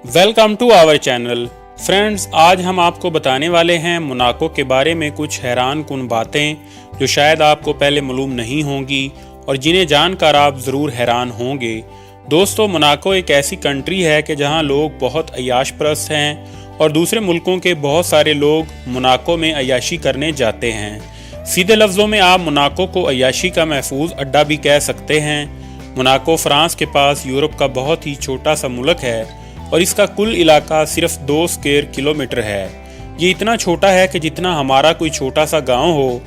Welcome to our channel. Friends, आज हम आपको बताने वाले हैं मोनाको के बारे में कुछ हैरान कुन बातें जो शायद आपको पहले मालूम नहीं होंगी और जिन्हें जानकर आप ज़रूर हैरान होंगे। दोस्तों, मोनाको एक ऐसी कंट्री है कि जहां लोग बहुत अय्याश परस्त हैं और दूसरे मुल्कों के बहुत सारे लोग मोनाको में अय्याशी करने जाते हैं। सीधे लफ्ज़ों में आप मोनाको को अय्याशी का महफूज अड्डा भी कह सकते हैं। मोनाको फ्रांस के पास यूरोप का बहुत ही छोटा सा मुल्क है और इसका कुल इलाका सिर्फ 2 स्क्वायर किलोमीटर है। ये इतना छोटा है कि जितना हमारा कोई छोटा सा गांव हो।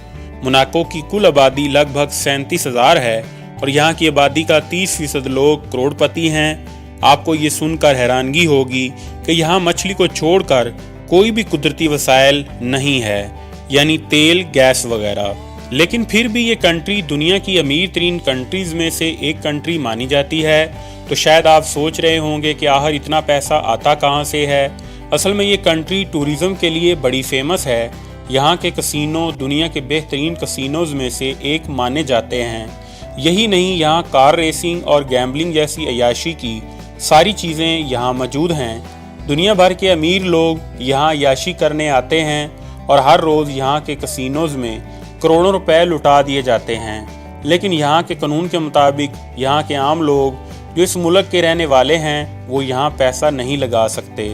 मोनाको की कुल आबादी लगभग 37,000 है और यहाँ की आबादी का 30% लोग करोड़पति हैं। आपको ये सुनकर हैरानगी होगी कि यहाँ मछली को छोड़कर कोई भी कुदरती वसाइल नहीं है, यानी तेल, गैस वगैरह। लेकिन फिर भी ये कंट्री दुनिया की अमीर तरीन कंट्रीज़ में से एक कंट्री मानी जाती है। तो शायद आप सोच रहे होंगे कि आखिर इतना पैसा आता कहाँ से है। असल में ये कंट्री टूरिज़्म के लिए बड़ी फेमस है। यहाँ के कसिनो दुनिया के बेहतरीन कसिनोज़ में से एक माने जाते हैं। यही नहीं, यहाँ कार रेसिंग और गैम्बलिंग जैसी अय्याशी की सारी चीज़ें यहाँ मौजूद हैं। दुनिया भर के अमीर लोग यहाँ अय्याशी करने आते हैं और हर रोज़ यहाँ के कसिनोज़ में करोड़ों रुपए लुटा दिए जाते हैं। लेकिन यहाँ के कानून के मुताबिक यहाँ के आम लोग जो इस मुल्क के रहने वाले हैं वो यहाँ पैसा नहीं लगा सकते,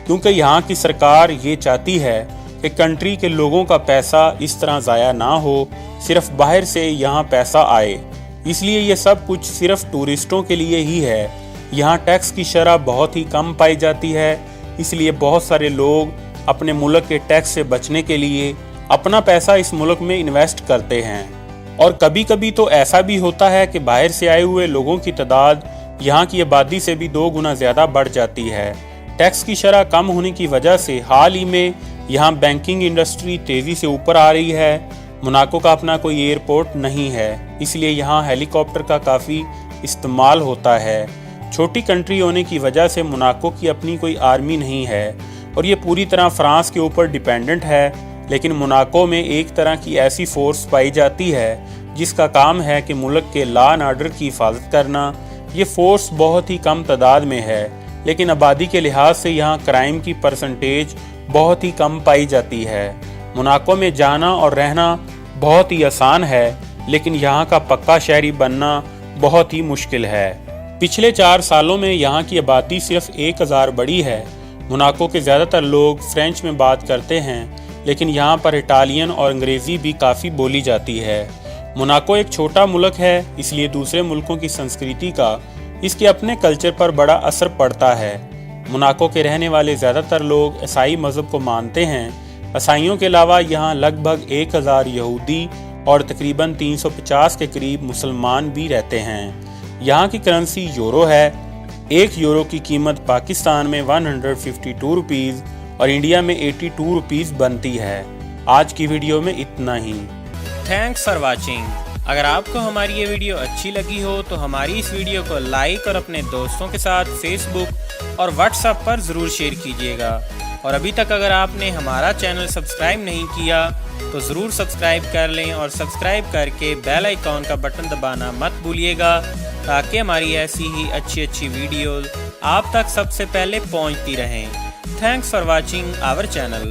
क्योंकि यहाँ की सरकार ये चाहती है कि कंट्री के लोगों का पैसा इस तरह ज़ाया ना हो, सिर्फ बाहर से यहाँ पैसा आए। इसलिए ये सब कुछ सिर्फ टूरिस्टों के लिए ही है। यहाँ टैक्स की शरह बहुत ही कम पाई जाती है, इसलिए बहुत सारे लोग अपने मुल्क के टैक्स से बचने के लिए अपना पैसा इस मुल्क में इन्वेस्ट करते हैं। और कभी कभी तो ऐसा भी होता है कि बाहर से आए हुए लोगों की तादाद यहाँ की आबादी से भी 2 गुना ज़्यादा बढ़ जाती है। टैक्स की शरह कम होने की वजह से हाल ही में यहाँ बैंकिंग इंडस्ट्री तेज़ी से ऊपर आ रही है। मोनाको का अपना कोई एयरपोर्ट नहीं है, इसलिए यहाँ हेलीकॉप्टर का काफ़ी इस्तेमाल होता है। छोटी कंट्री होने की वजह से मोनाको की अपनी कोई आर्मी नहीं है और ये पूरी तरह फ्रांस के ऊपर डिपेंडेंट है। लेकिन मोनाको में एक तरह की ऐसी फोर्स पाई जाती है जिसका काम है कि मुल्क के लॉ एंड ऑर्डर की हिफाजत करना। ये फोर्स बहुत ही कम तादाद में है, लेकिन आबादी के लिहाज से यहाँ क्राइम की परसेंटेज बहुत ही कम पाई जाती है। मोनाको में जाना और रहना बहुत ही आसान है, लेकिन यहाँ का पक्का शहरी बनना बहुत ही मुश्किल है। पिछले 4 सालों में यहाँ की आबादी सिर्फ 1000 बढ़ी है। मोनाको के ज़्यादातर लोग फ्रेंच में बात करते हैं, लेकिन यहाँ पर इटालियन और अंग्रेज़ी भी काफ़ी बोली जाती है। मोनाको एक छोटा मुल्क है, इसलिए दूसरे मुल्कों की संस्कृति का इसके अपने कल्चर पर बड़ा असर पड़ता है। मोनाको के रहने वाले ज़्यादातर लोग ईसाई मज़हब को मानते हैं। ईसाइयों के अलावा यहाँ लगभग 1000 यहूदी और तकरीबन 350 के करीब मुसलमान भी रहते हैं। यहाँ की करेंसी यूरो है। 1 यूरो की कीमत पाकिस्तान में 152 रुपीज़ और इंडिया में 82 रुपीज़ बनती है। आज की वीडियो में इतना ही। Thanks for watching. अगर आपको हमारी ये वीडियो अच्छी लगी हो तो हमारी इस वीडियो को लाइक और अपने दोस्तों के साथ फेसबुक और व्हाट्सएप पर ज़रूर शेयर कीजिएगा। और अभी तक अगर आपने हमारा चैनल सब्सक्राइब नहीं किया तो ज़रूर सब्सक्राइब कर लें और सब्सक्राइब करके बेल आइकॉन का बटन दबाना मत भूलिएगा, ताकि हमारी ऐसी ही अच्छी वीडियोज़ आप तक सबसे पहले पहुँचती रहें। Thanks for watching our channel.